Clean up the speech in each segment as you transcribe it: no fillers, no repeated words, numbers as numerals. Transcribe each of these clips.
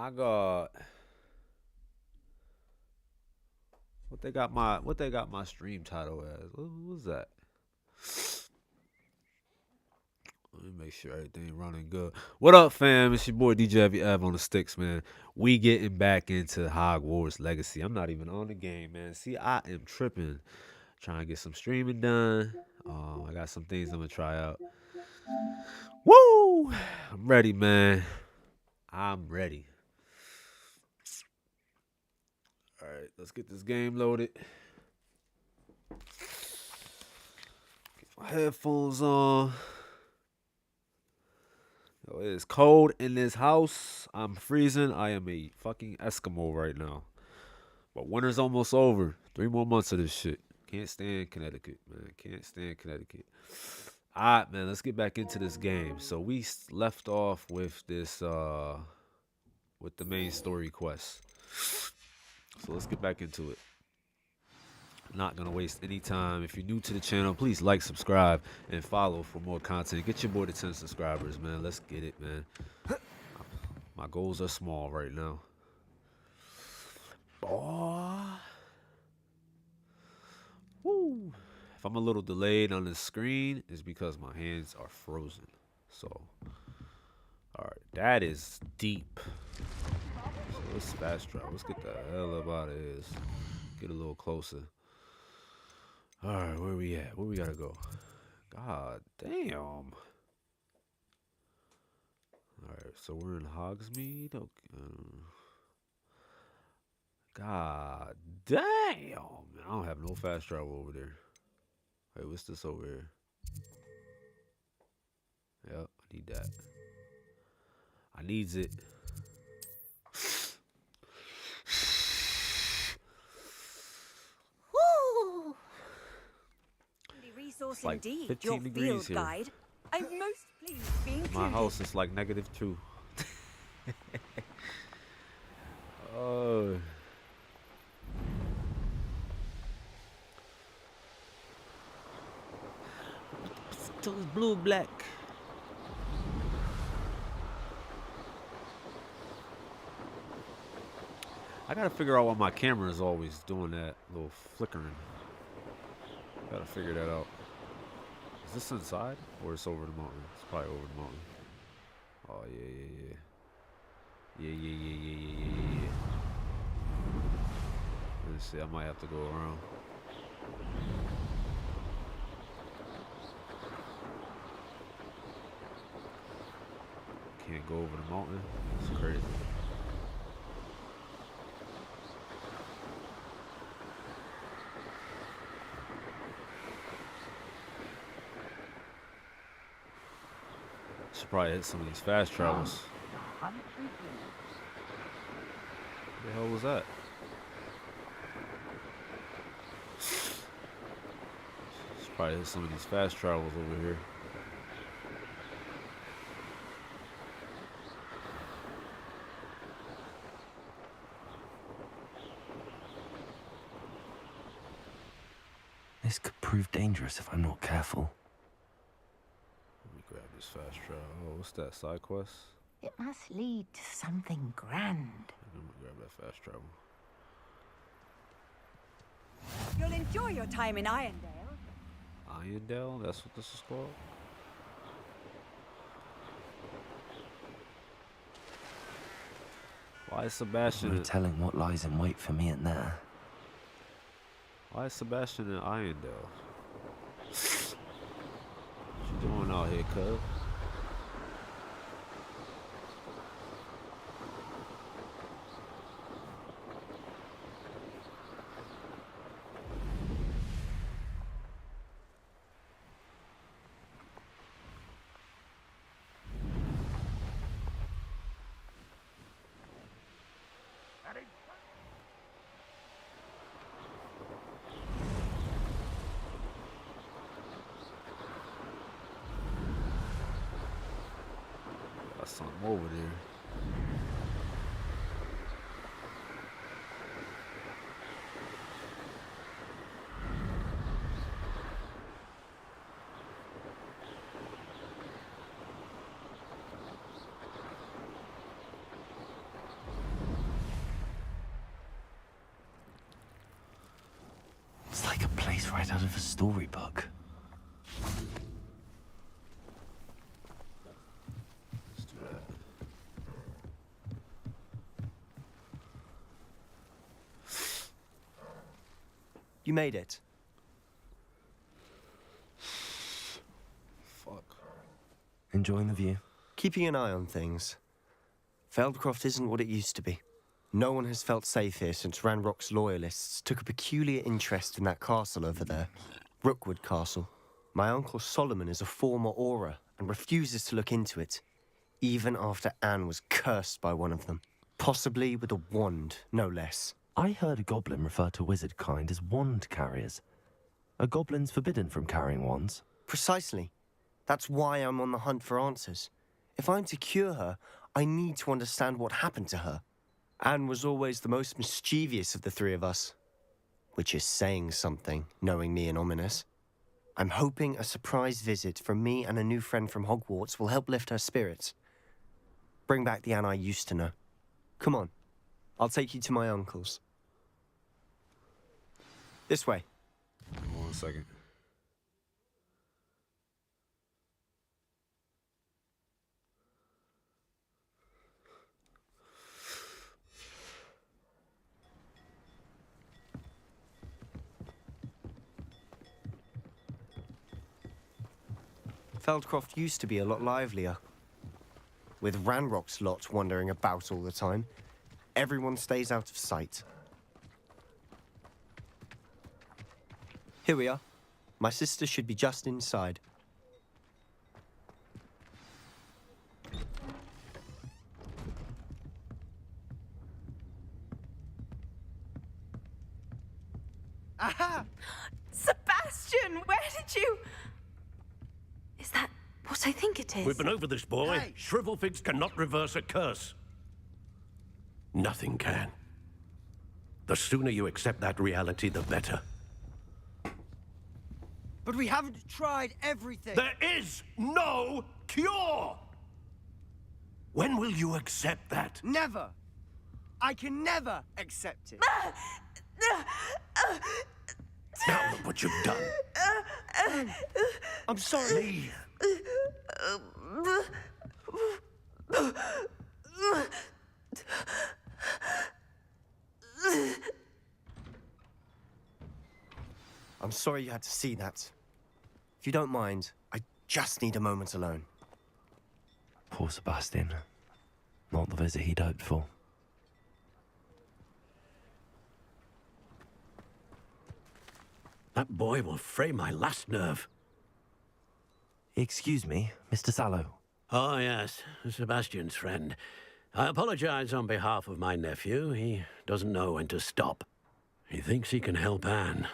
My God, what they got my stream title as? What was that? Let me make sure everything running good. What up, fam? It's your boy DJ Ev on the sticks, man. We getting back into Hogwarts Legacy. I'm not even on the game, man. See, I am tripping, trying to get some streaming done. I got some things I'm gonna try out. Woo! I'm ready, man. I'm ready. All right, let's get this game loaded. Get my headphones on. Yo, it is cold in this house. I'm freezing. I am a fucking Eskimo right now. But winter's almost over. 3 more months of this shit. Can't stand Connecticut, man. Can't stand Connecticut. All right, man. Let's get back into this game. So we left off with this, with the main story quest. So let's get back into it. Not gonna waste any time. If you're new to the channel, please like, subscribe, and follow for more content. Get your boy to 10 subscribers, man. Let's get it, man. My goals are small right now. Boy. Woo. If I'm a little delayed on the screen, it's because my hands are frozen. So, alright, that is deep. So let's fast travel. Let's get the hell up out of here. Get a little closer. Alright, where we at? Where we gotta go? God damn. Alright, so we're in Hogsmeade. Okay. God damn. I don't have no fast travel over there. Wait, what's this over here? Yep, I need that. I needs it. Woo! Resource It's like indeed. 15 Your degrees field here. guide. I'm most pleased being My included. house is like -2. Oh. Till it's blue black. I gotta figure out why my camera is always doing that little flickering. Gotta figure that out. Is this inside or it's over the mountain? It's probably over the mountain. Oh yeah. Yeah. Let's see, I might have to go around. Can't go over the mountain. It's crazy. Should probably hit some of these fast travels. What the hell was that? Should probably hit some of these fast travels over here. This could prove dangerous if I'm not careful. Let me grab this fast travel. Oh, what's that? Side quest? It must lead to something grand. I'm gonna grab that fast travel. You'll enjoy your time in Irondale. Irondale? That's what this is called? Why is Sebastian No telling what lies in wait for me in there. Why is Sebastian in Irondale? What you doing out here, cuz? Got something over there. It's right out of a storybook. Let's do that. You made it. Fuck. Enjoying the view? Keeping an eye on things. Feldcroft isn't what it used to be. No one has felt safe here since Ranrock's loyalists took a peculiar interest in that castle over there. Rookwood Castle. My uncle Solomon is a former Auror and refuses to look into it, even after Anne was cursed by one of them. Possibly with a wand, no less. I heard a goblin refer to wizard kind as wand carriers. Are goblins forbidden from carrying wands? Precisely. That's why I'm on the hunt for answers. If I'm to cure her, I need to understand what happened to her. Anne was always the most mischievous of the three of us. Which is saying something, knowing me and Ominous. I'm hoping a surprise visit from me and a new friend from Hogwarts will help lift her spirits. Bring back the Anne I used to know. Come on. I'll take you to my uncle's. This way. Hold on 1 second. Feldcroft used to be a lot livelier. With Ranrock's lot wandering about all the time, everyone stays out of sight. Here we are. My sister should be just inside. Aha! Sebastian, where did you... Is that what I think it is? We've been over this, boy. Hey. Shrivelfigs cannot reverse a curse. Nothing can. The sooner you accept that reality, the better. But we haven't tried everything. There is no cure! When will you accept that? Never. I can never accept it. Now look what you've done. I'm sorry. Leave. I'm sorry you had to see that. If you don't mind, I just need a moment alone. Poor Sebastian. Not the visit he'd hoped for. That boy will fray my last nerve. Excuse me, Mr. Sallow. Oh, yes, Sebastian's friend. I apologize on behalf of my nephew. He doesn't know when to stop. He thinks he can help Anne,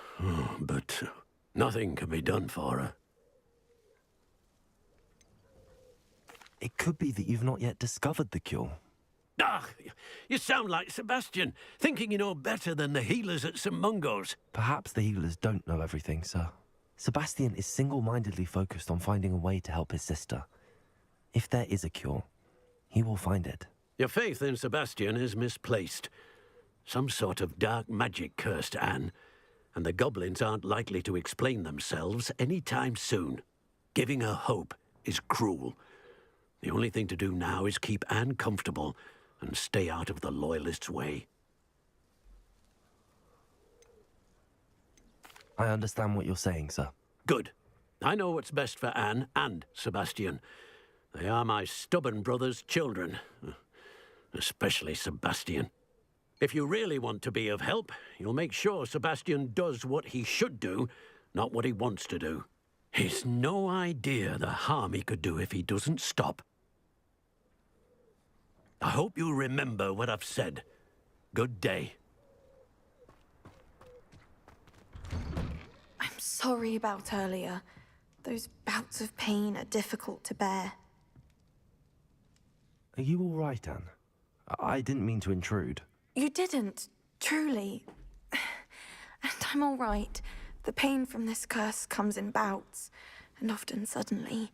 but nothing can be done for her. It could be that you've not yet discovered the cure. Ah, you sound like Sebastian, thinking you know better than the healers at St. Mungo's. Perhaps the healers don't know everything, sir. Sebastian is single-mindedly focused on finding a way to help his sister. If there is a cure, he will find it. Your faith in Sebastian is misplaced. Some sort of dark magic cursed Anne, and the goblins aren't likely to explain themselves any time soon. Giving her hope is cruel. The only thing to do now is keep Anne comfortable and stay out of the Loyalists' way. I understand what you're saying, sir. Good. I know what's best for Anne and Sebastian. They are my stubborn brother's children. Especially Sebastian. If you really want to be of help, you'll make sure Sebastian does what he should do, not what he wants to do. He's no idea the harm he could do if he doesn't stop. I hope you remember what I've said. Good day. I'm sorry about earlier. Those bouts of pain are difficult to bear. Are you all right, Anne? I didn't mean to intrude. You didn't, truly. And I'm all right. The pain from this curse comes in bouts, and often suddenly.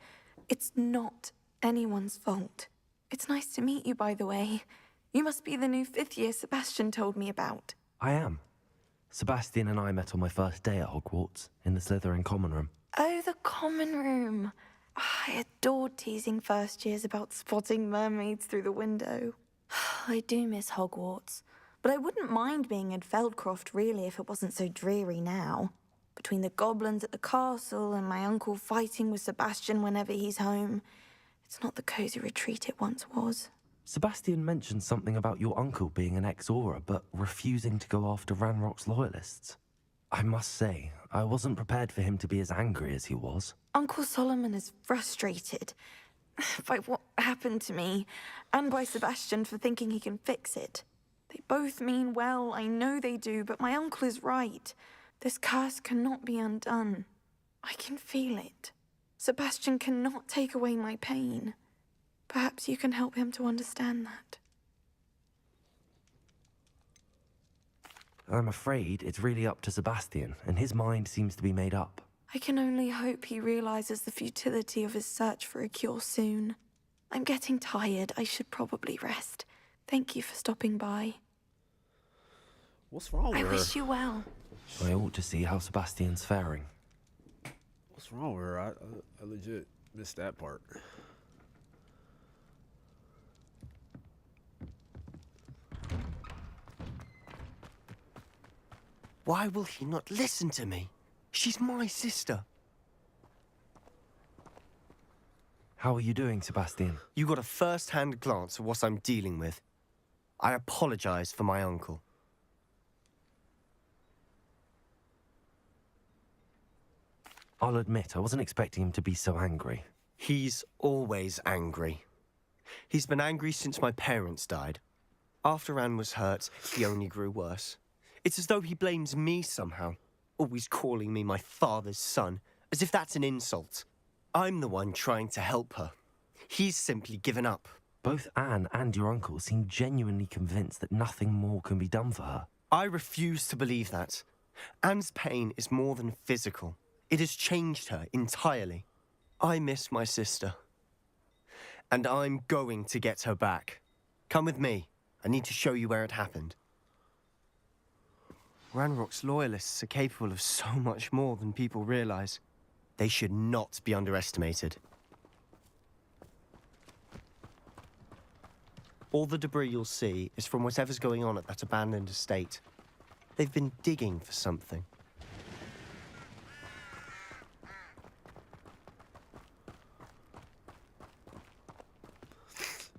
It's not anyone's fault. It's nice to meet you, by the way. You must be the new 5th year Sebastian told me about. I am. Sebastian and I met on my first day at Hogwarts, in the Slytherin common room. Oh, the common room. I adored teasing first years about spotting mermaids through the window. I do miss Hogwarts, but I wouldn't mind being in Feldcroft really if it wasn't so dreary now. Between the goblins at the castle and my uncle fighting with Sebastian whenever he's home, it's not the cosy retreat it once was. Sebastian mentioned something about your uncle being an ex-Auror, but refusing to go after Ranrock's loyalists. I must say, I wasn't prepared for him to be as angry as he was. Uncle Solomon is frustrated by what happened to me, and by Sebastian for thinking he can fix it. They both mean well, I know they do, but my uncle is right. This curse cannot be undone. I can feel it. Sebastian cannot take away my pain. Perhaps you can help him to understand that. I'm afraid it's really up to Sebastian, and his mind seems to be made up. I can only hope he realizes the futility of his search for a cure soon. I'm getting tired. I should probably rest. Thank you for stopping by. What's wrong with I her? wish you well. I ought to see how Sebastian's faring. What's wrong with her? I legit missed that part. Why will he not listen to me? She's my sister. How are you doing, Sebastian? You got a first-hand glance at what I'm dealing with. I apologize for my uncle. I'll admit, I wasn't expecting him to be so angry. He's always angry. He's been angry since my parents died. After Anne was hurt, he only grew worse. It's as though he blames me somehow, always calling me my father's son, as if that's an insult. I'm the one trying to help her. He's simply given up. Both Anne and your uncle seem genuinely convinced that nothing more can be done for her. I refuse to believe that. Anne's pain is more than physical. It has changed her entirely. I miss my sister. And I'm going to get her back. Come with me. I need to show you where it happened. Ranrock's loyalists are capable of so much more than people realize. They should not be underestimated. All the debris you'll see is from whatever's going on at that abandoned estate. They've been digging for something.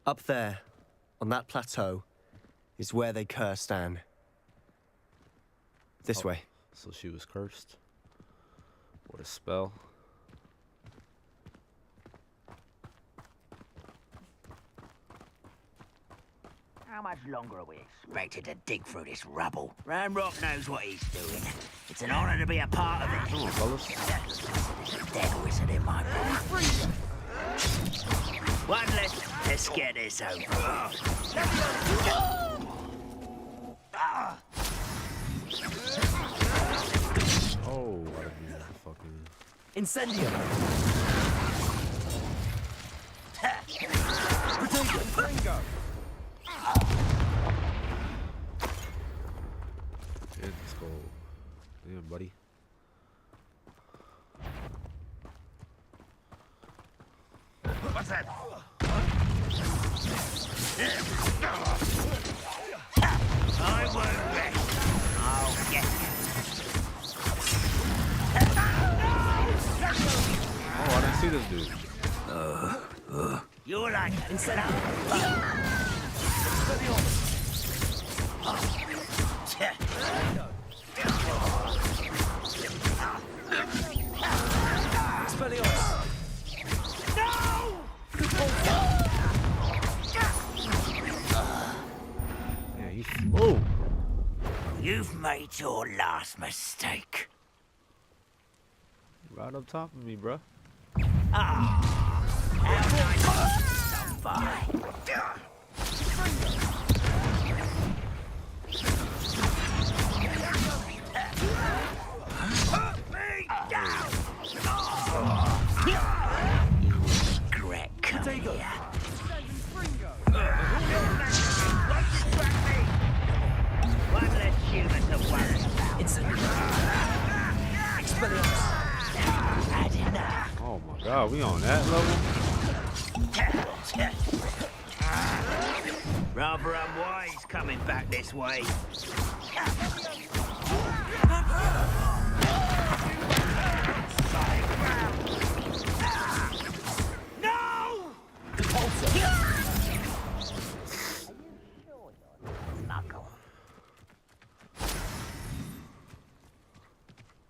Up there, on that plateau, is where they cursed Anne. This way. So she was cursed. What a spell. How much longer are we expected to dig through this rubble? Ranrock knows what he's doing. It's an honor to be a part of it. Come on, fellas. There's a dead wizard in my book. One less. Let's get this over. Oh, I didn't mean to fucking. Incendio! Yeah, let's go. Damn, buddy. What's that? I won't rest. I'll get you. Oh, I didn't see this dude. You're like Yeah, he's. Oh! You've made your last mistake. Right up top of me, bruh. Regret coming here. One less human to worry about. we on that level? Rather unwise coming back this way. No!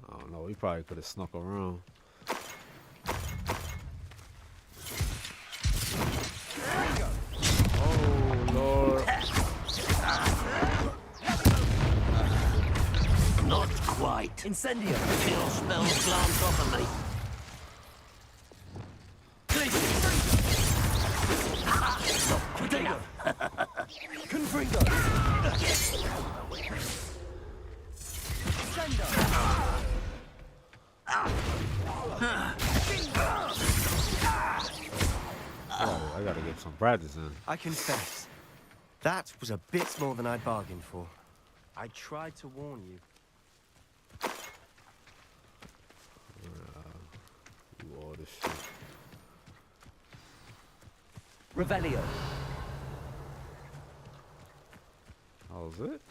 I don't know. We probably could have snuck around. Oh Lord! Not quite. Incendio! Chill spells glance off of me. Confringo! Oh, I gotta get some practice in. I confess, that was a bit more than I'd bargained for. I tried to warn you. Do all this shit. Revelio! How's it?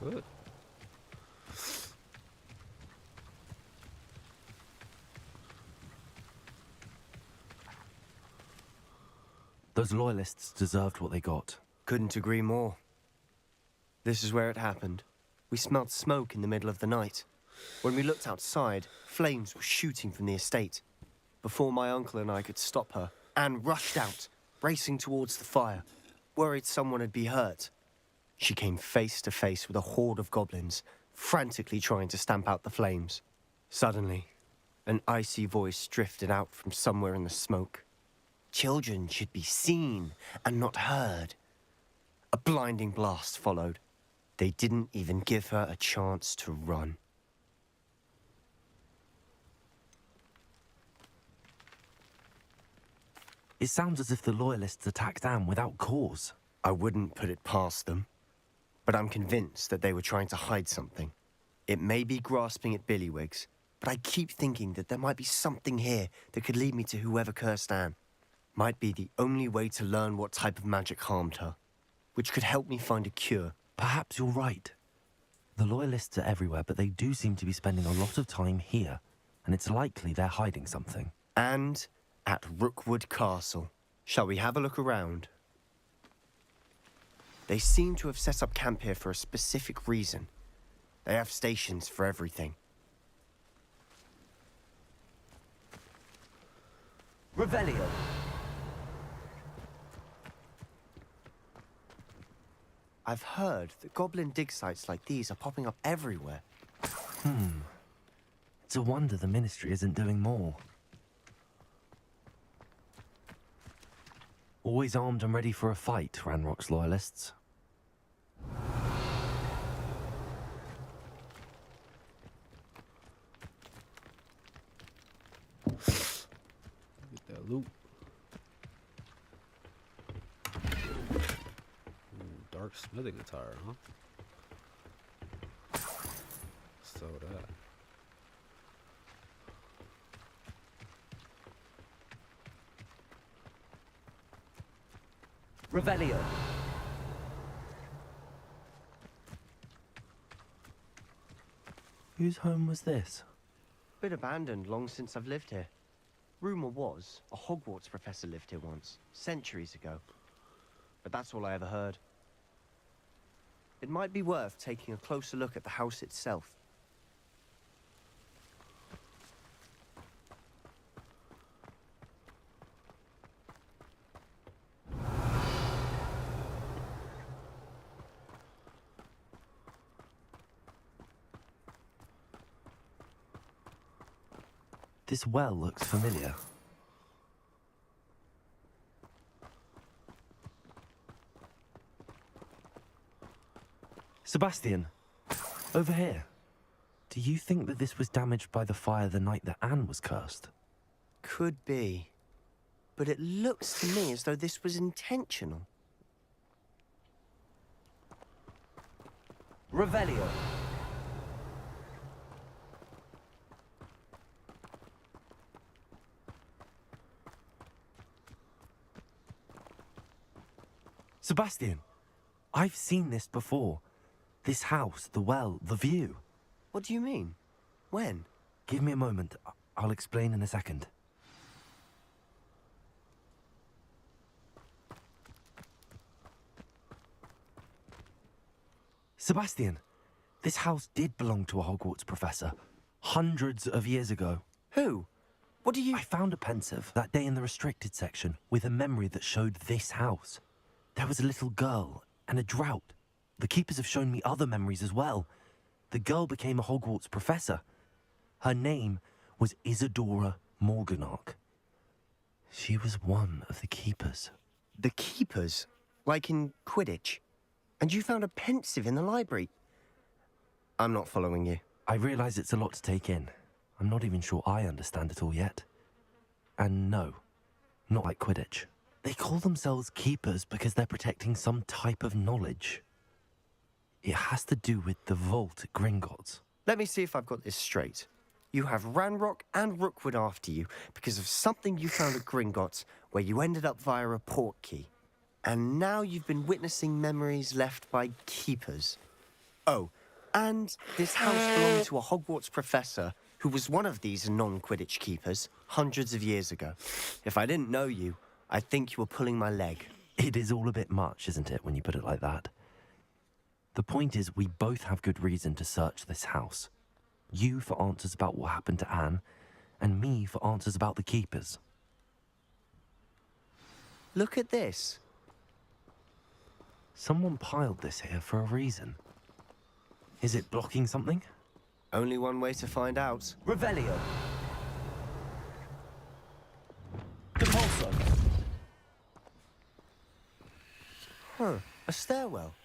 That's it. Those loyalists deserved what they got. Couldn't agree more. This is where it happened. We smelled smoke in the middle of the night. When we looked outside, flames were shooting from the estate. Before my uncle and I could stop her, Anne rushed out, racing towards the fire, worried someone had been hurt. She came face to face with a horde of goblins, frantically trying to stamp out the flames. Suddenly, an icy voice drifted out from somewhere in the smoke. Children should be seen and not heard. A blinding blast followed. They didn't even give her a chance to run. It sounds as if the loyalists attacked Anne without cause. I wouldn't put it past them, but I'm convinced that they were trying to hide something. It may be grasping at Billywigs, but I keep thinking that there might be something here that could lead me to whoever cursed Anne. Might be the only way to learn what type of magic harmed her, which could help me find a cure. Perhaps you're right. The loyalists are everywhere, but they do seem to be spending a lot of time here, and it's likely they're hiding something. And at Rookwood Castle. Shall we have a look around? They seem to have set up camp here for a specific reason. They have stations for everything. Revelio! I've heard that goblin dig sites like these are popping up everywhere. It's a wonder the Ministry isn't doing more. Always armed and ready for a fight, Ranrock's loyalists. Get that loot. Ooh, dark smithing attire, huh? So that. Revelio! Whose home was this? Been abandoned long since I've lived here. Rumor was a Hogwarts professor lived here once, centuries ago. But that's all I ever heard. It might be worth taking a closer look at the house itself. This well looks familiar. Sebastian, over here. Do you think that this was damaged by the fire the night that Anne was cursed? Could be. But it looks to me as though this was intentional. Revelio. Sebastian, I've seen this before. This house, the well, the view. What do you mean? When? Give me a moment. I'll explain in a second. Sebastian, this house did belong to a Hogwarts professor. Hundreds of years ago. Who? What do you... I found a pensive that day in the restricted section with a memory that showed this house. There was a little girl and a drought. The keepers have shown me other memories as well. The girl became a Hogwarts professor. Her name was Isadora Morganach. She was one of the keepers. The keepers? Like in Quidditch? And you found a pensive in the library? I'm not following you. I realize it's a lot to take in. I'm not even sure I understand it all yet. And no, not like Quidditch. They call themselves keepers because they're protecting some type of knowledge. It has to do with the vault at Gringotts. Let me see if I've got this straight. You have Ranrock and Rookwood after you because of something you found at Gringotts where you ended up via a portkey. And now you've been witnessing memories left by keepers. Oh, and this house belonged to a Hogwarts professor who was one of these non-Quidditch keepers hundreds of years ago. If I didn't know you, I'd think you were pulling my leg. It is all a bit much, isn't it, when you put it like that? The point is, we both have good reason to search this house. You for answers about what happened to Anne, and me for answers about the keepers. Look at this. Someone piled this here for a reason. Is it blocking something? Only one way to find out. Revelio. Compulso. Huh, a stairwell.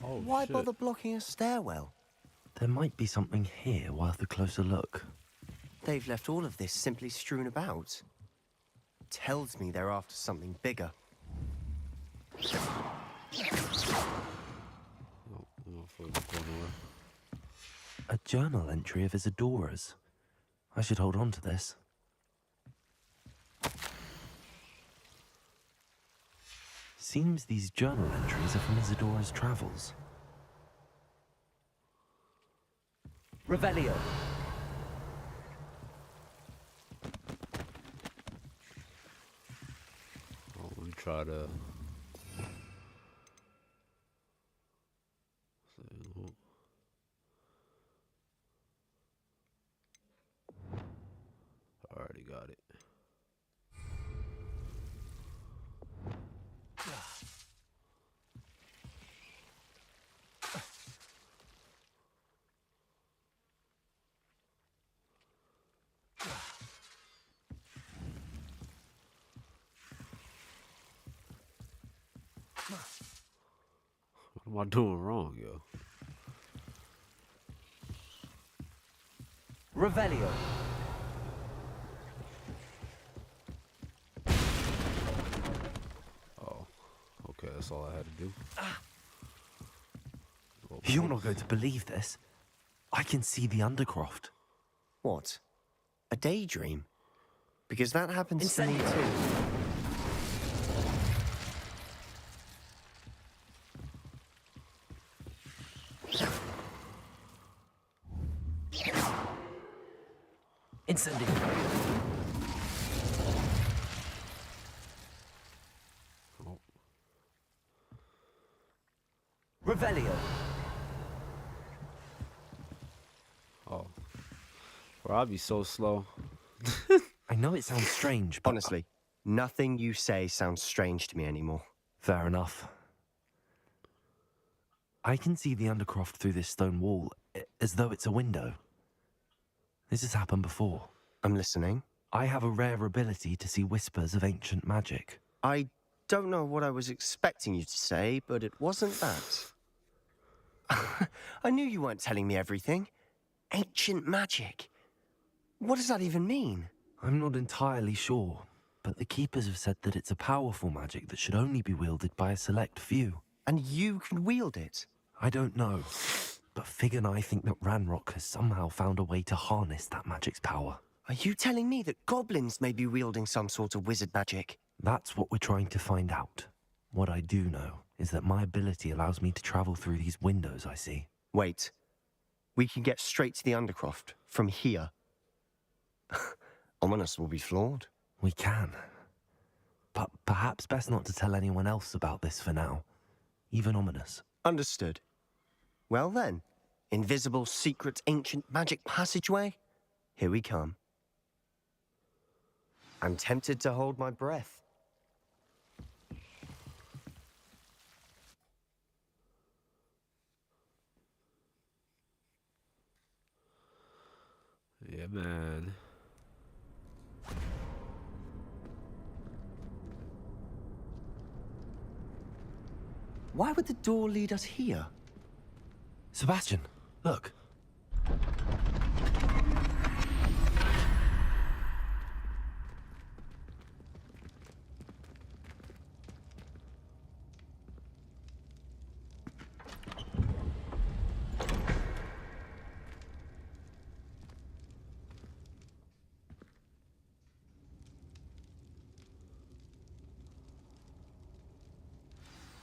Oh, Why shit. bother blocking a stairwell? There might be something here worth a closer look. They've left all of this simply strewn about. Tells me they're after something bigger. Oh, fuck, it's going nowhere. A journal entry of Isadora's. I should hold on to this. Seems these journal entries are from Isadora's travels. Revelio. Oh, let me try to. Already got it. What am I doing wrong, yo? Revelio. Oh, okay, that's all I had to do. You're not going to believe this. I can see the Undercroft. What? A daydream? Because that happens to me Incendio. too. Incendio. Oh, Revelio. oh. Bro, I'd be so slow. I know it sounds strange, but... Honestly, nothing you say sounds strange to me anymore. Fair enough. I can see the Undercroft through this stone wall, as though it's a window. This has happened before. I'm listening. I have a rare ability to see whispers of ancient magic. I don't know what I was expecting you to say, but it wasn't that. I knew you weren't telling me everything. Ancient magic. What does that even mean? I'm not entirely sure. but the keepers have said that it's a powerful magic that should only be wielded by a select few. And you can wield it? I don't know, but Fig and I think that Ranrock has somehow found a way to harness that magic's power. Are you telling me that goblins may be wielding some sort of wizard magic? That's what we're trying to find out. What I do know is that my ability allows me to travel through these windows I see. Wait. We can get straight to the Undercroft from here. Ominous will be floored. We can. But perhaps best not to tell anyone else about this for now. Even Ominous. Understood. Well then, invisible, secret, ancient magic passageway? Here we come. I'm tempted to hold my breath. Yeah, man. Why would the door lead us here? Sebastian, look.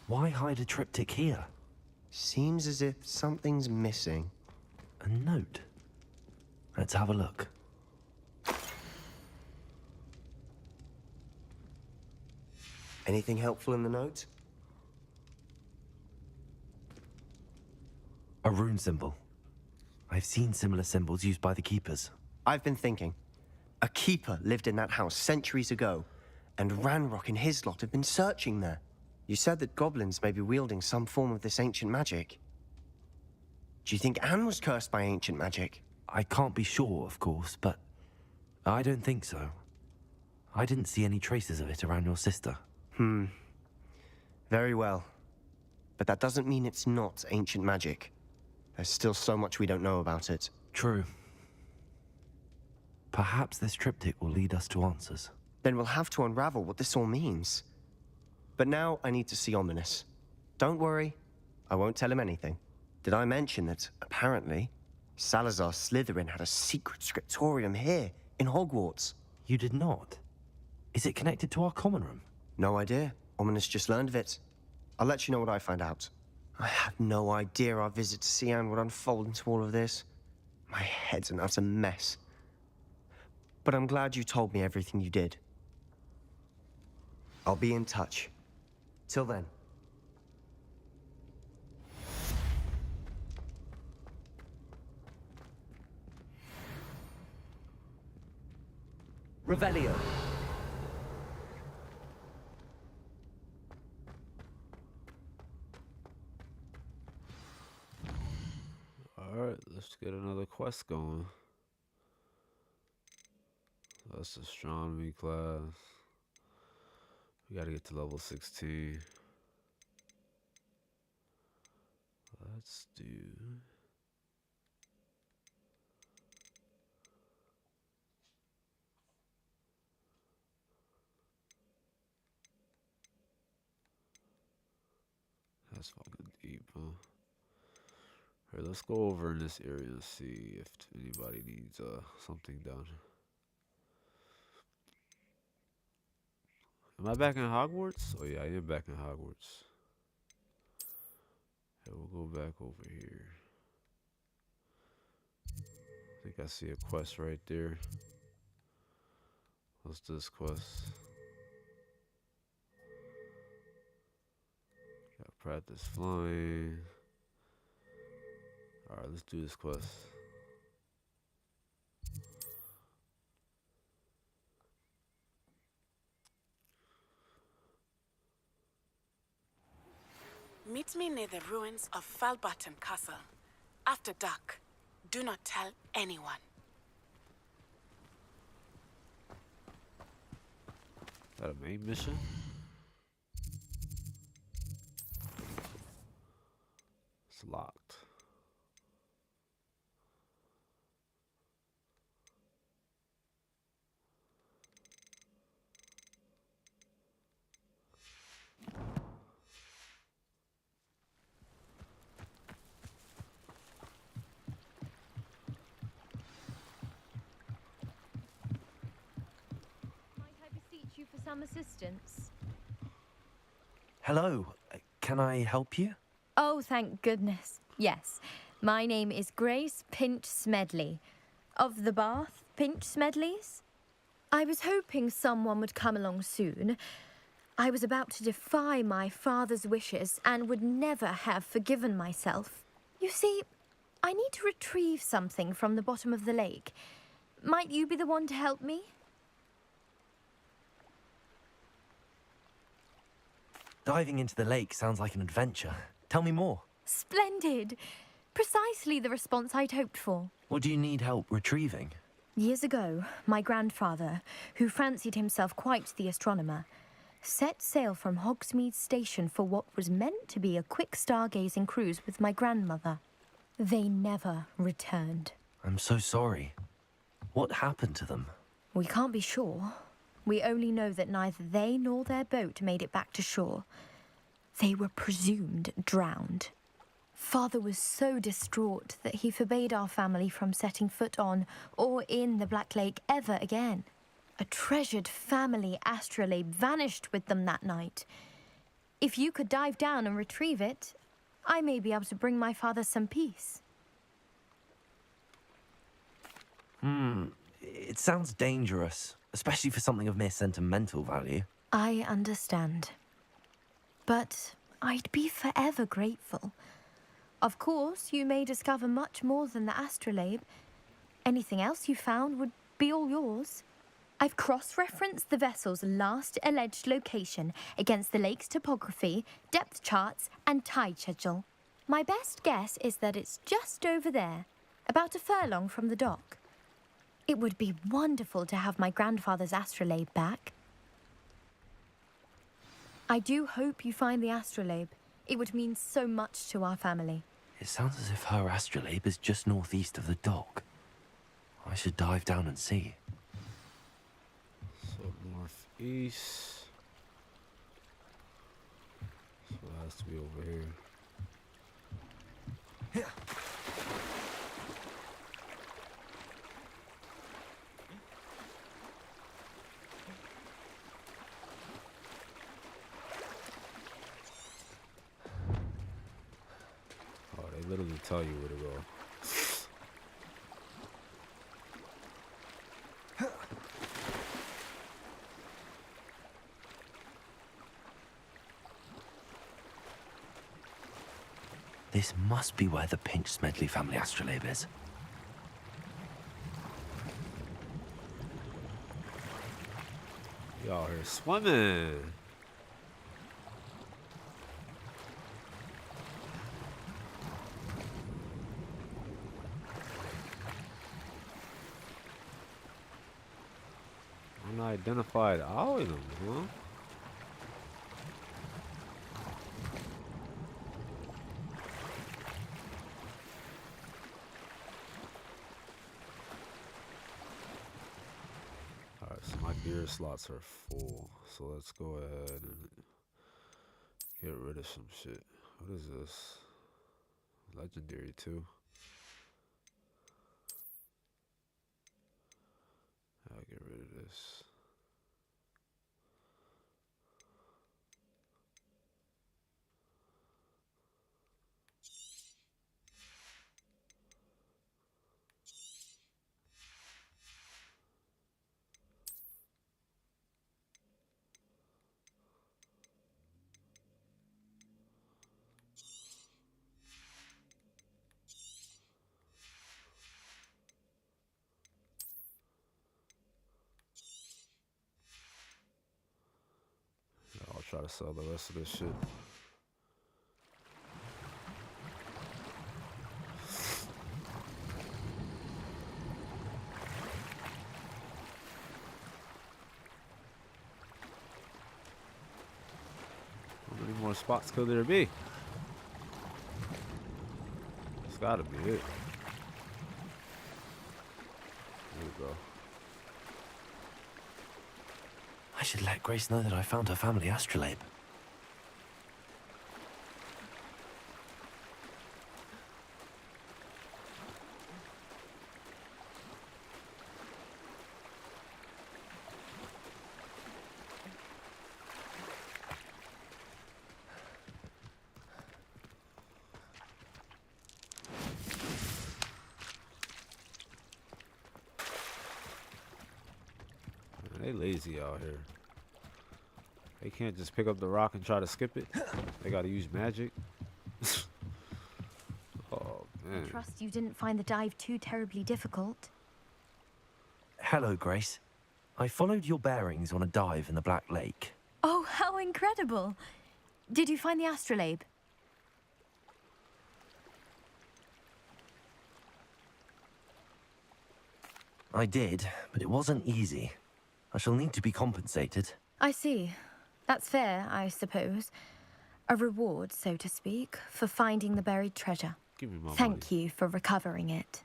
Why hide a triptych here? Seems as if something's missing. A note. Let's have a look. Anything helpful in the note? A rune symbol. I've seen similar symbols used by the keepers. I've been thinking. A keeper lived in that house centuries ago, and Ranrock and his lot have been searching there. You said that goblins may be wielding some form of this ancient magic. Do you think Anne was cursed by ancient magic? I can't be sure, of course, but I don't think so. I didn't see any traces of it around your sister. Very well. But that doesn't mean it's not ancient magic. There's still so much we don't know about it. True. Perhaps this triptych will lead us to answers. Then we'll have to unravel what this all means. But now I need to see Ominous. Don't worry, I won't tell him anything. Did I mention that, apparently, Salazar Slytherin had a secret scriptorium here, in Hogwarts? You did not? Is it connected to our common room? No idea. Ominous just learned of it. I'll let you know what I find out. I had no idea our visit to Cian would unfold into all of this. My head's an utter mess. But I'm glad you told me everything you did. I'll be in touch. Till then. Revelio. Alright, let's get another quest going. That's astronomy class. We gotta get to level 16. Let's do... That's fucking deep, huh? Alright, let's go over in this area and see if anybody needs something done. Am I back in Hogwarts? Oh yeah, I am back in Hogwarts. Okay, we'll go back over here. I think I see a quest right there. What's this quest? Gotta practice flying. Alright, let's do this quest. Meet me near the ruins of Falbarton Castle. After dark. Do not tell anyone. Is that a main mission? It's locked. you for some assistance? Hello, can I help you? Oh, thank goodness. Yes. My name is Grace Pinch Smedley. Of the Bath Pinch Smedleys? I was hoping someone would come along soon. I was about to defy my father's wishes and would never have forgiven myself. You see, I need to retrieve something from the bottom of the lake. Might you be the one to help me? Diving into the lake sounds like an adventure. Tell me more. Splendid! Precisely the response I'd hoped for. What do you need help retrieving? Years ago, my grandfather, who fancied himself quite the astronomer, set sail from Hogsmeade Station for what was meant to be a quick stargazing cruise with my grandmother. They never returned. I'm so sorry. What happened to them? We can't be sure. We only know that neither they nor their boat made it back to shore. They were presumed drowned. Father was so distraught that he forbade our family from setting foot on or in the Black Lake ever again. A treasured family astrolabe vanished with them that night. If you could dive down and retrieve it, I may be able to bring my father some peace. It sounds dangerous, especially for something of mere sentimental value. I understand. But I'd be forever grateful. Of course, you may discover much more than the astrolabe. Anything else you found would be all yours. I've cross-referenced the vessel's last alleged location against the lake's topography, depth charts, and tide schedule. My best guess is that it's just over there, about a furlong from the dock. It would be wonderful to have my grandfather's astrolabe back. I do hope you find the astrolabe. It would mean so much to our family. It sounds as if her astrolabe is just northeast of the dock. I should dive down and see. So northeast. So it has to be over here. Oh, they literally tell you where to go. This must be where the Pinch Smedley family astrolabe is. Y'all here swimming. Unidentified item, huh? Alright, so my beer slots are full. So let's go ahead and get rid of some shit. What is this? Legendary too. I'll get rid of this. I'll try to sell the rest of this shit. How many more spots could there be? It's gotta be it. There we go. I should let Grace know that I found her family astrolabe. They lazy out here. They can't just pick up the rock and try to skip it. They gotta use magic. Oh, man. I trust you didn't find the dive too terribly difficult. Hello, Grace. I followed your bearings on a dive in the Black Lake. Oh, how incredible! Did you find the astrolabe? I did, but it wasn't easy. I shall need to be compensated. I see. That's fair, I suppose. A reward, so to speak, for finding the buried treasure. Give me my Thank money. you for recovering it.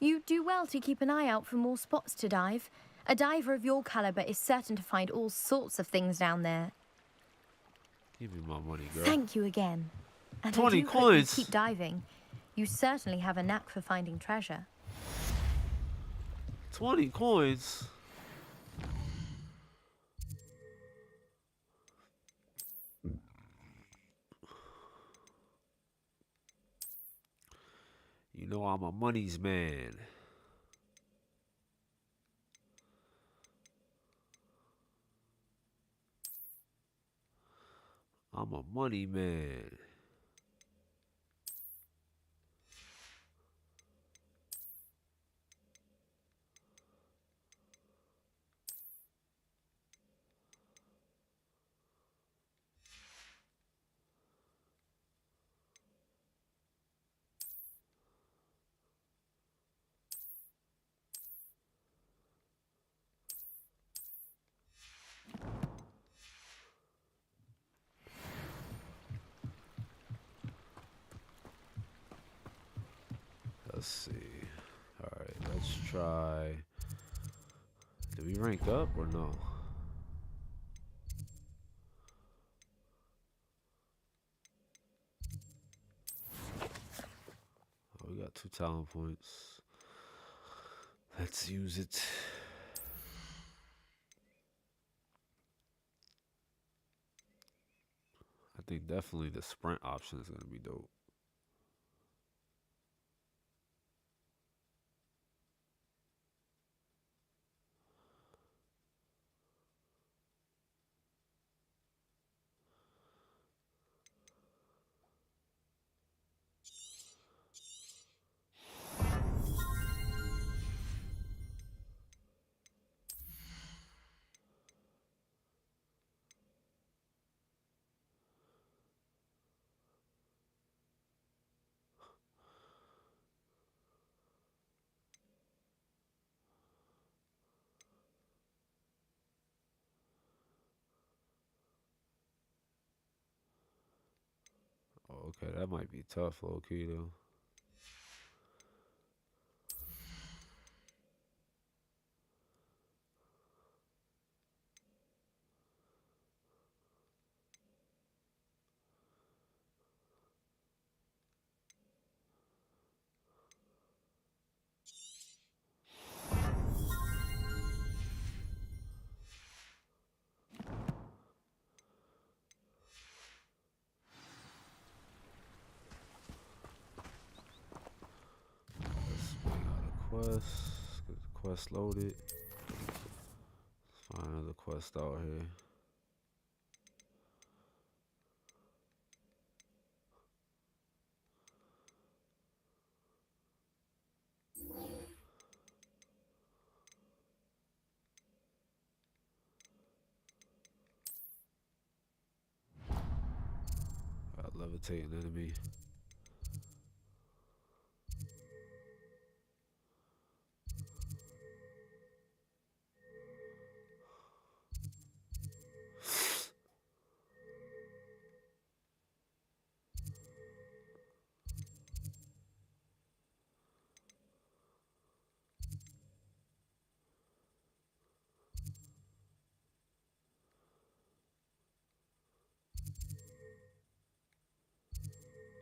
You do well to keep an eye out for more spots to dive. A diver of your caliber is certain to find all sorts of things down there. Give me my money, girl. Thank you again. And 20 I do hope you coins. keep diving. You certainly have a knack for finding treasure. 20 coins. You know I'm a money's man. I'm a money man. Let's see. Alright, let's try. Did we rank up or no? Oh, we got 2 talent points. Let's use it. I think definitely the sprint option is going to be dope. Oh, okay, that might be tough, low key though. Let's bring out a quest. Get the quest loaded. Let's find another quest out here. Got levitate an enemy.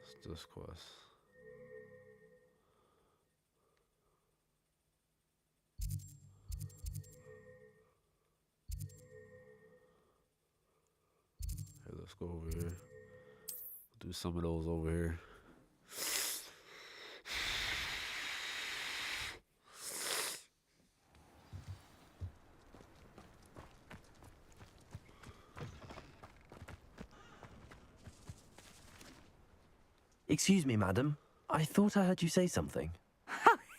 It's this quest. Here, let's go over here. Do some of those over here. Excuse me, madam. I thought I heard you say something.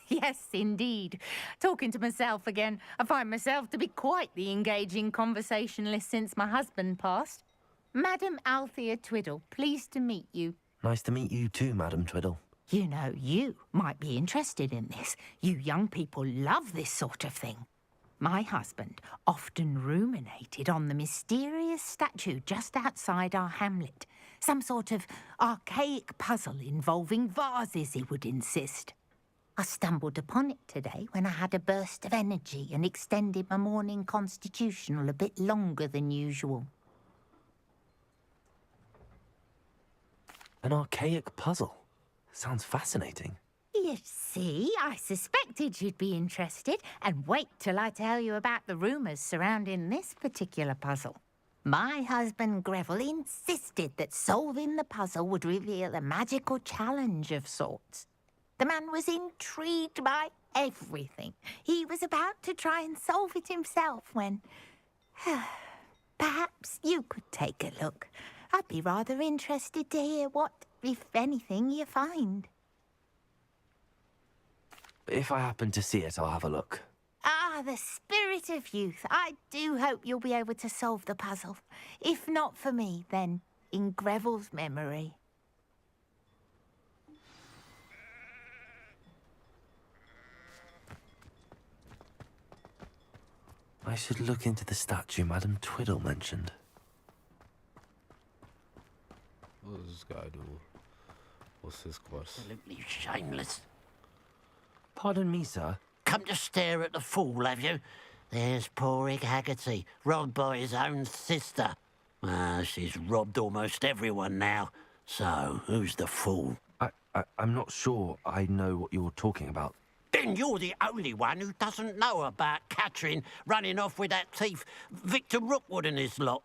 Yes, indeed. Talking to myself again. I find myself to be quite the engaging conversationalist since my husband passed. Madam Althea Twiddle, pleased to meet you. Nice to meet you too, Madam Twiddle. You know, you might be interested in this. You young people love this sort of thing. My husband often ruminated on the mysterious statue just outside our hamlet. Some sort of archaic puzzle involving vases, he would insist. I stumbled upon it today when I had a burst of energy and extended my morning constitutional a bit longer than usual. An archaic puzzle. Sounds fascinating. You see, I suspected you'd be interested, and wait till I tell you about the rumours surrounding this particular puzzle. My husband Greville insisted that solving the puzzle would reveal a magical challenge of sorts. The man was intrigued by everything. He was about to try and solve it himself when... Perhaps you could take a look. I'd be rather interested to hear what, if anything, you find. If I happen to see it, I'll have a look. Ah, the spirit of youth. I do hope you'll be able to solve the puzzle. If not for me, then in Greville's memory. I should look into the statue Madam Twiddle mentioned. What does this guy do? What's his quest? Absolutely shameless. Pardon me, sir. Come to stare at the fool, have you? There's poor Ig Haggerty, robbed by his own sister. She's robbed almost everyone now. So, who's the fool? I'm not sure I know what you're talking about. Then you're the only one who doesn't know about Catherine running off with that thief, Victor Rookwood and his lot.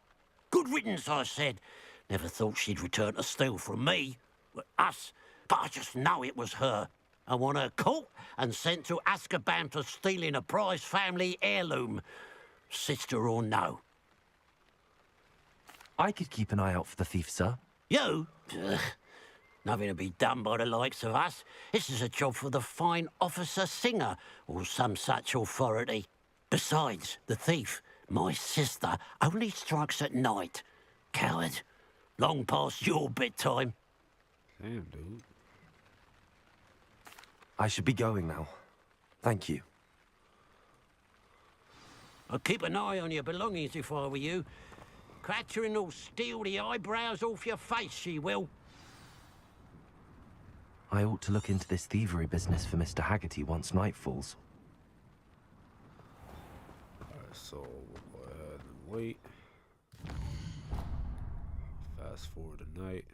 Good riddance, I said. Never thought she'd return to steal from me. Us. But I just know it was her. I want her caught and sent to Azkaban for stealing a prize family heirloom. Sister or no. I could keep an eye out for the thief, sir. You? Ugh. Nothing to be done by the likes of us. This is a job for the fine officer Singer, or some such authority. Besides, the thief, my sister, only strikes at night. Coward. Long past your bedtime. Damn, dude. I should be going now. Thank you. I'd keep an eye on your belongings if I were you. Catherine will steal the eyebrows off your face, she will. I ought to look into this thievery business for Mr. Haggerty once night falls. Alright, so we'll go ahead and wait. Fast forward to night.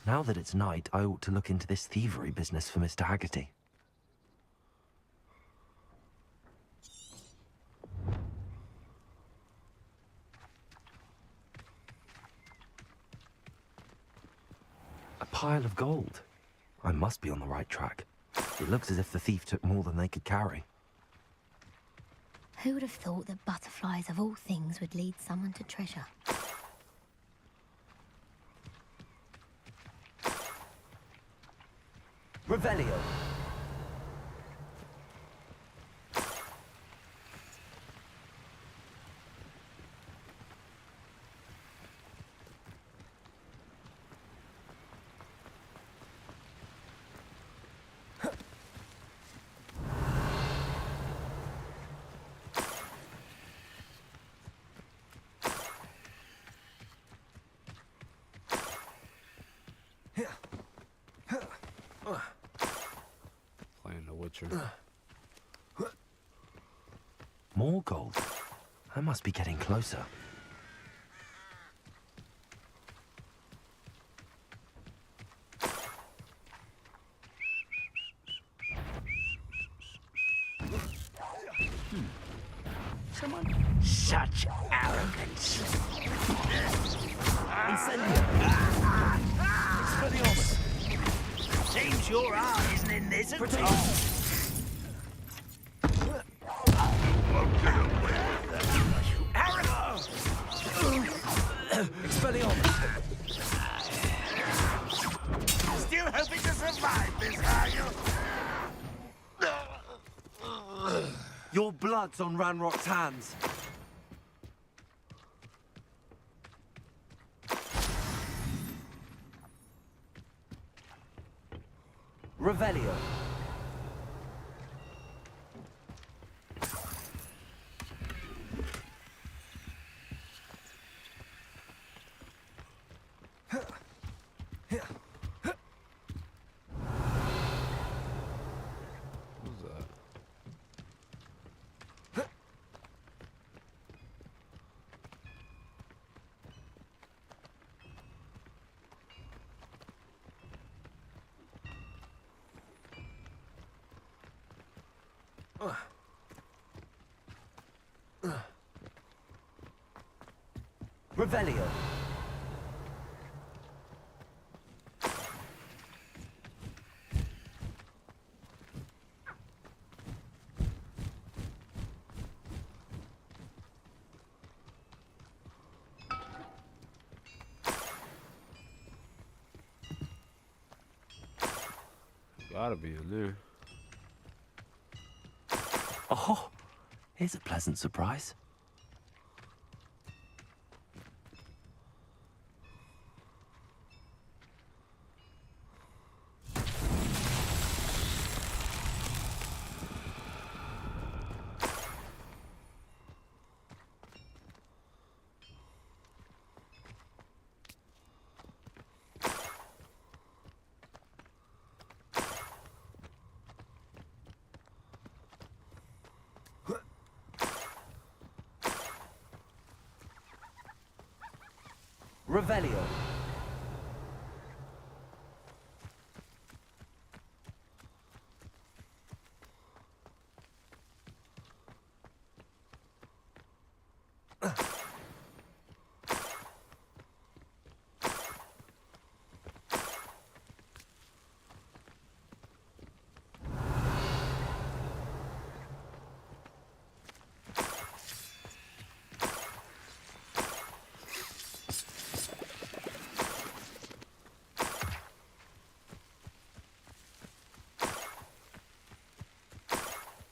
Now that it's night, I ought to look into this thievery business for Mr. Haggerty. A pile of gold. I must be on the right track. It looks as if the thief took more than they could carry. Who would have thought that butterflies of all things would lead someone to treasure? Revelio. Playing The Witcher. More gold. I must be getting closer. Such arrogance. Seems your heart isn't in this at all. Expelliarmus! Your blood's on Ranrock's hands. Revelio. What's that? Revelio. Gotta be in there. Oh, here's a pleasant surprise. Revelio.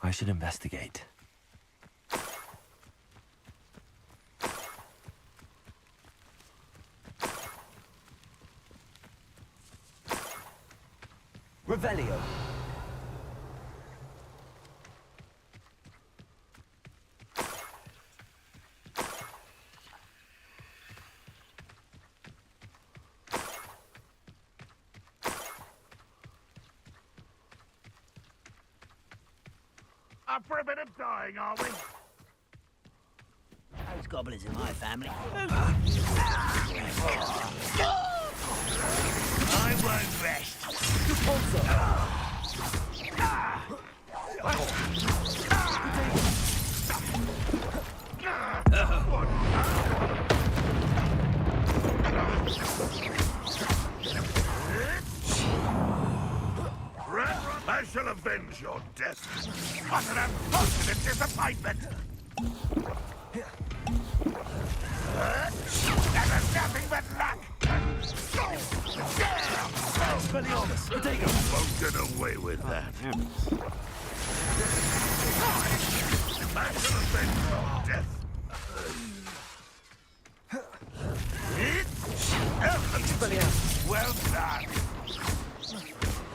I should investigate. Revelio. Up for a bit of dying, are we? Those goblins in my family. I won't rest. I shall avenge your death. What an unfortunate disappointment! That was nothing but luck! Expelliarmus, Bodega. Won't get away with that. Damn it. I shall avenge your death. Expelliarmus. Well done.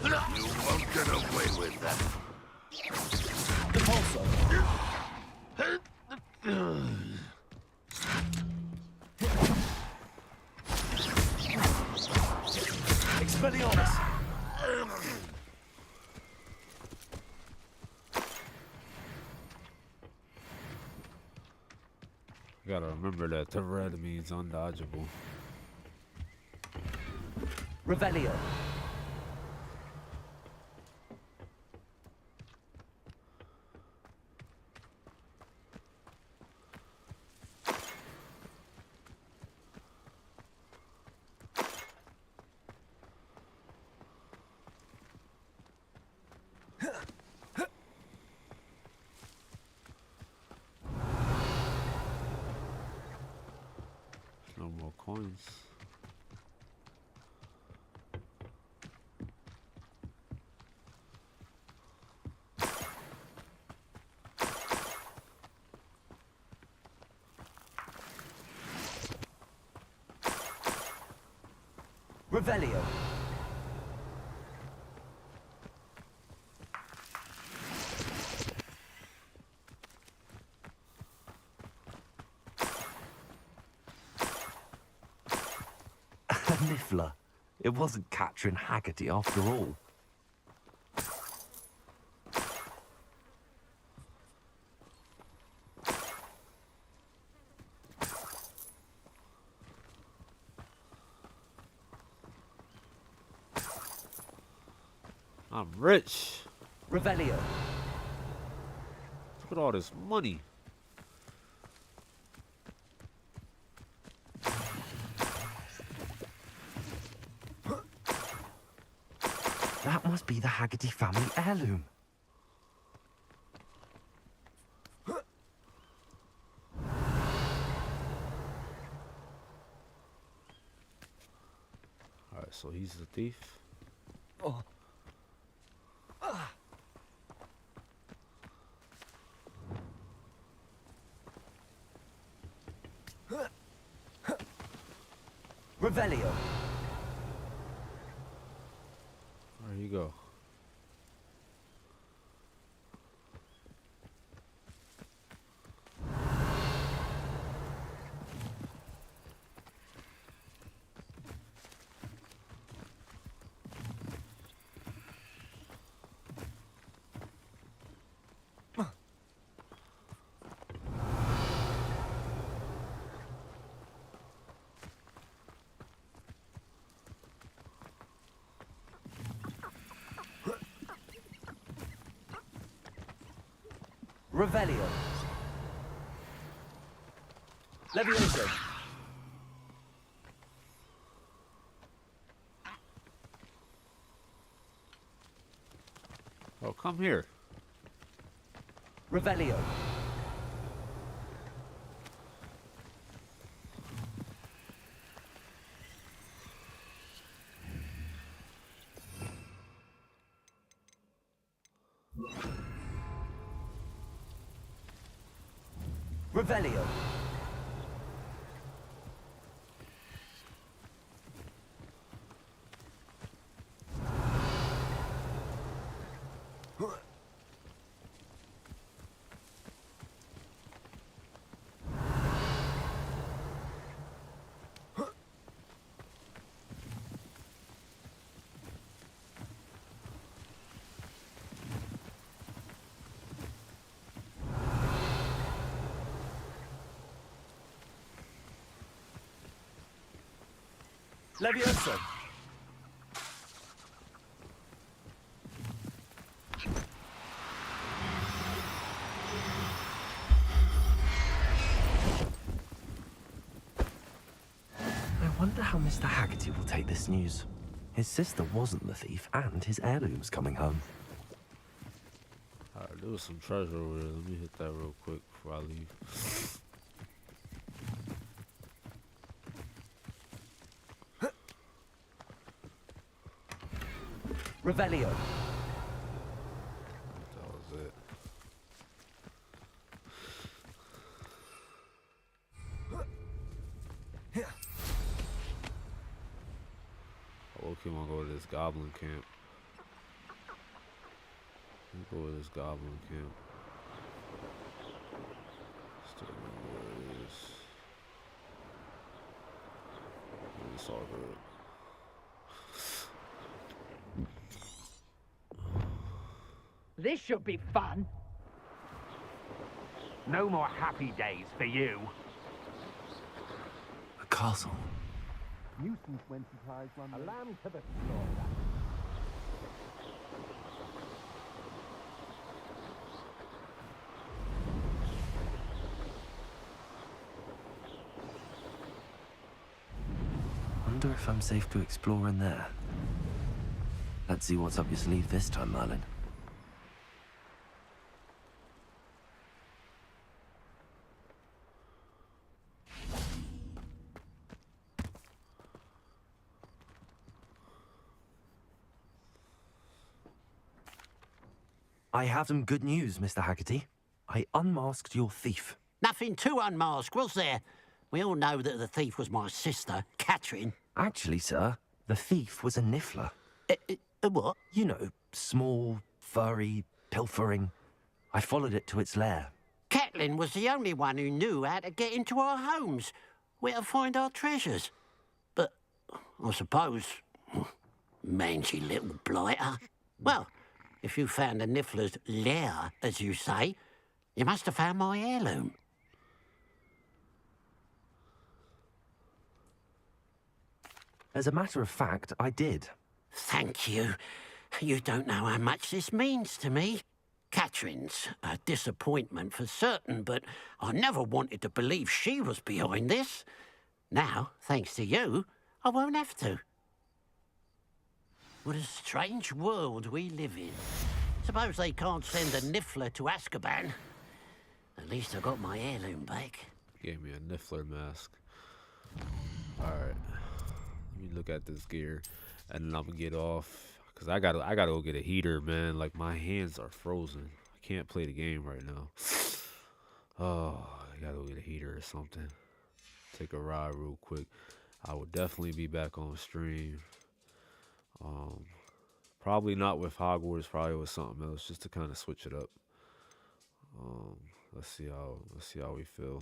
You won't get away with that. Repulso. Expelliarmus. Gotta remember that the red means undodgeable. Revelio. No more coins. Revelio. A niffler. It wasn't Catherine Haggerty after all. I'm rich. Revelio. Look at all this money. That must be the Haggerty family heirloom. Alright, so he's the thief. Oh. Revelio. There you go. Revelio. Levioso. Oh, come here. Revelio. Revelio. Levioso. I wonder how Mr. Haggerty will take this news. His sister wasn't the thief, and his heirloom's coming home. Alright, there was some treasure over there. Let me hit that real quick before I leave. Revelio. That was it. I low-key wanna go to this goblin camp. Let's go to this goblin camp. Still don't know where it is. It's all good. This should be fun. No more happy days for you. A castle. Nuisance when supplies run. A lamb to the slaughter. Wonder if I'm safe to explore in there. Let's see what's up your sleeve this time, Merlin. I have some good news, Mr. Haggerty. I unmasked your thief. Nothing to unmask, was there? We all know that the thief was my sister, Catherine. Actually, sir, The thief was a niffler. A what? You know, small, furry, pilfering. I followed it to its lair. Catelyn was the only one who knew how to get into our homes, where to find our treasures. But I suppose, mangy little blighter. Well, if you found the Niffler's lair, as you say, you must have found my heirloom. As a matter of fact, I did. Thank you. You don't know how much this means to me. Catherine's a disappointment for certain, but I never wanted to believe she was behind this. Now, thanks to you, I won't have to. What a strange world we live in. Suppose they can't send a Niffler to Azkaban. At least I got my heirloom back. Gave me a Niffler mask. Alright. Let me look at this gear. And then I'm gonna get off. Cause I gotta go get a heater, man. Like my hands are frozen. I can't play the game right now. Oh, I gotta go get a heater or something. Take a ride real quick. I will definitely be back on stream. Probably not with Hogwarts, probably with something else, just to kind of switch it up. Let's see how we feel.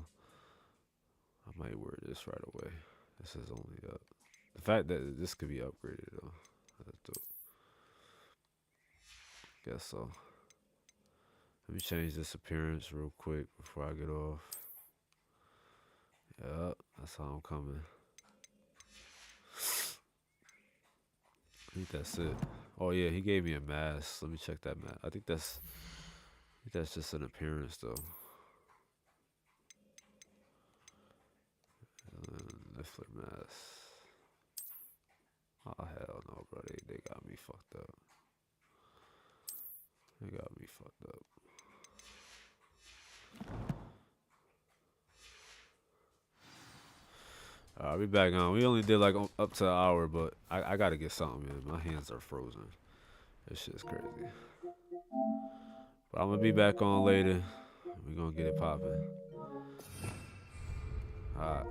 I might wear this right away. This is only up. The fact that this could be upgraded though. That's dope. Guess so. Let me change this appearance real quick before I get off. Yep, that's how I'm coming. I think that's it. Oh yeah, he gave me a mask. Let me check that mask. I think that's just an appearance though. Niffler mask. Oh hell no, bro. They got me fucked up. They got me fucked up. I'll be back on. We only did like up to an hour, but I gotta get something, man. My hands are frozen. This shit's crazy. But I'm gonna be back on later. We're gonna get it popping. Alright.